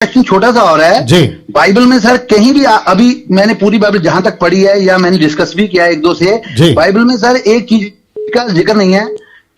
Question छोटा सा और है जी। बाइबल में सर कहीं भी अभी मैंने पूरी बाइबल जहां तक पढ़ी है या मैंने डिस्कस भी किया है एक दो से, जी। बाइबल में सर एक चीज का जिक्र नहीं है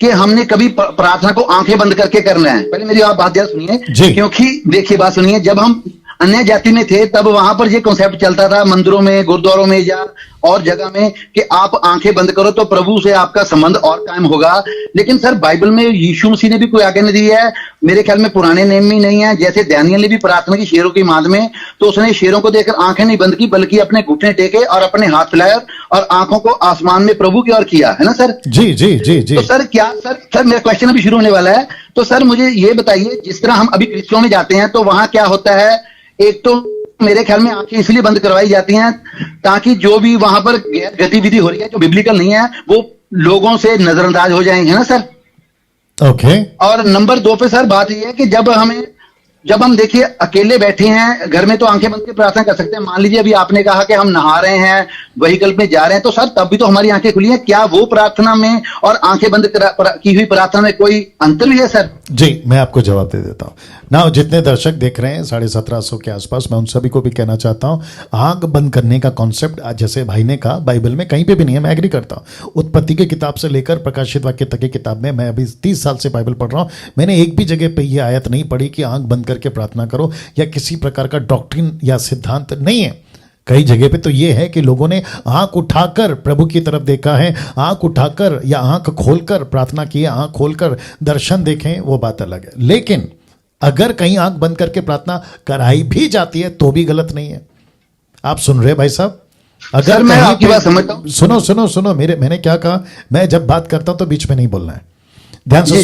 कि हमने कभी प्रार्थना को आंखें बंद करके करना है। पहले मेरी आप बात याद जी। सुनिए, क्योंकि देखिए बात सुनिए, जब हम अन्य जाति में थे तब वहां पर ये कॉन्सेप्ट चलता था मंदिरों में, गुरुद्वारों में या और जगह में कि आप आंखें बंद करो तो प्रभु से आपका संबंध और कायम होगा। लेकिन सर बाइबल में यीशु मसीह ने भी कोई आज्ञा नहीं दी है, मेरे ख्याल में पुराने नियम में नहीं है। जैसे दानियल ने भी प्रार्थना की शेरों की माद में, तो उसने शेरों को देखकर आंखें नहीं बंद की बल्कि अपने घुटने टेके और अपने हाथ फैलाए और आंखों को आसमान में प्रभु की ओर किया, है ना सर? जी जी जी जी। तो सर क्या सर मेरा क्वेश्चन अभी शुरू होने वाला है, तो सर मुझे ये बताइए, जिस तरह हम अभी क्रिश्चियों में जाते हैं तो वहां क्या होता है, एक तो मेरे ख्याल में आंखें इसलिए बंद करवाई जाती हैं ताकि जो भी वहां पर गतिविधि हो रही है जो बिब्लिकल नहीं है वो लोगों से नजरअंदाज हो जाएंगे, है ना सर? ओके। और नंबर 2 पे सर बात यह है कि जब हम देखिए अकेले बैठे हैं घर में तो आंखें बंद के प्रार्थना कर सकते हैं। मान लीजिए अभी आपने कहा कि हम नहा रहे हैं, व्हीकल में जा रहे हैं, तो सर तब भी तो हमारी आंखें खुली हैं। क्या वो प्रार्थना में और आंखें बंद की हुई प्रार्थना में कोई अंतर भी है सर? जी, मैं आपको जवाब दे देता हूँ ना। जितने दर्शक देख रहे हैं 1750 के आसपास, मैं उन सभी को भी कहना चाहता हूँ, आंख बंद करने का कॉन्सेप्ट जैसे भाई ने कहा बाइबल में कहीं पे भी नहीं है। मैं एग्री करता हूँ। उत्पत्ति की किताब से लेकर प्रकाशित वाक्य तक की किताब में, मैं अभी 30 साल से बाइबल पढ़ रहा हूँ, मैंने एक भी जगह पे ये आयत नहीं पढ़ी कि आंख बंद करके प्रार्थना करो, या किसी प्रकार का डॉक्ट्रिन या सिद्धांत नहीं है। कई जगह पे तो ये है कि लोगों ने आंख उठाकर प्रभु की तरफ देखा है, आंख उठाकर या आंख खोलकर प्रार्थना की है, आंख खोलकर दर्शन देखें, वो बात अलग है। लेकिन अगर कहीं आंख बंद करके प्रार्थना कराई भी जाती है तो भी गलत नहीं है। आप सुन रहे भाई साहब? अगर मैं आपकी बात समझता हूं। सुनो सुनो सुनो, मैंने क्या कहा, मैं जब बात करता हूं तो बीच में नहीं बोलना है, ध्यान से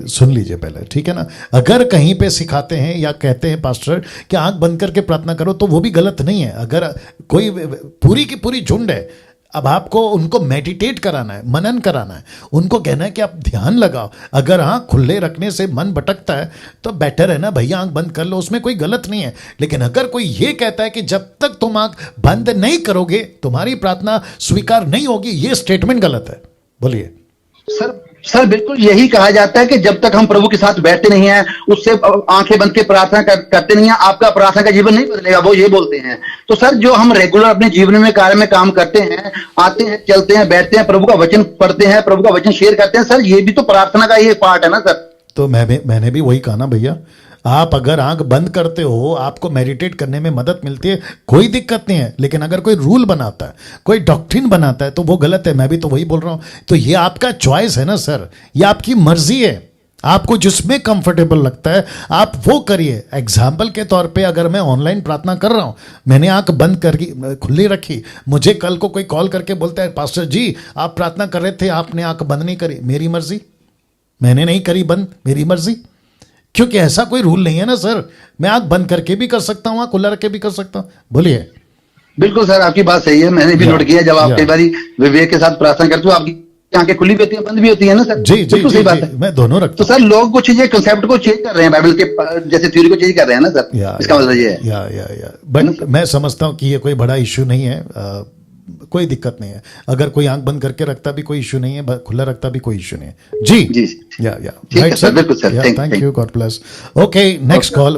सुन लीजिए पहले, ठीक है ना? अगर कहीं पे सिखाते हैं या कहते हैं पास्टर कि आंख बंद करके प्रार्थना करो तो वो भी गलत नहीं है। अगर कोई पूरी की पूरी झुंड है, अब आपको उनको मेडिटेट कराना है, मनन कराना है, उनको कहना है कि आप ध्यान लगाओ, अगर आंख खुले रखने से मन भटकता है तो बेटर है ना भैया आंख बंद कर लो, उसमें कोई गलत नहीं है। लेकिन अगर कोई ये कहता है कि जब तक तुम आंख बंद नहीं करोगे तुम्हारी प्रार्थना स्वीकार नहीं होगी, ये स्टेटमेंट गलत है। बोलिए सर बिल्कुल यही कहा जाता है कि जब तक हम प्रभु के साथ बैठते नहीं हैं, उससे आंखें बंद के प्रार्थना करते नहीं हैं, आपका प्रार्थना का जीवन नहीं बदलेगा, वो ये बोलते हैं। तो सर जो हम रेगुलर अपने जीवन में कार्य में काम करते हैं, आते हैं, चलते हैं, बैठते हैं, प्रभु का वचन पढ़ते हैं, प्रभु का वचन शेयर करते हैं, सर ये भी तो प्रार्थना का ये पार्ट है ना सर? तो मैंने भी वही कहा ना भैया, आप अगर आंख बंद करते हो, आपको मेडिटेट करने में मदद मिलती है, कोई दिक्कत नहीं है। लेकिन अगर कोई रूल बनाता है, कोई डॉक्ट्रिन बनाता है तो वो गलत है। मैं भी तो वही बोल रहा हूं। तो ये आपका चॉइस है ना सर, ये आपकी मर्जी है, आपको जिसमें कंफर्टेबल लगता है आप वो करिए। एग्जाम्पल के तौर पे अगर मैं ऑनलाइन प्रार्थना कर रहा हूं, मैंने आंख बंद करके खुली रखी, मुझे कल को कोई कॉल करके बोलता है पास्टर जी आप प्रार्थना कर रहे थे, आपने आंख बंद नहीं करी, मेरी मर्जी, मैंने नहीं करी बंद, मेरी मर्जी, क्योंकि ऐसा कोई रूल नहीं है ना सर। मैं आंख बंद करके भी कर सकता हूं, आंख खुला रख के भी कर सकता हूं। बोलिए। बिल्कुल सर आपकी बात सही है, मैंने भी नोट किया, जब आप कई बारी विवेक के साथ प्रार्थना करते हो आपकी आंखें खुली भी होती है, बंद भी होती है ना सर? जी जी जी, बात है, मैं दोनों रखता हूं। तो सर लोग कुछ ये कंसेप्ट को चेंज कर रहे हैं, बाइबल के जैसे थ्योरी को चेंज कर रहे हैं ना सर, इसका मतलब ये है। या बट मैं समझता हूं कि ये कोई बड़ा इश्यू नहीं है, कोई दिक्कत नहीं है। अगर कोई आंख बंद करके रखता भी कोई इश्यू नहीं है, खुला रखता भी कोई इश्यू नहीं है। जी जी या राइट सर, बिल्कुल sir, thank you, God bless. Okay, next call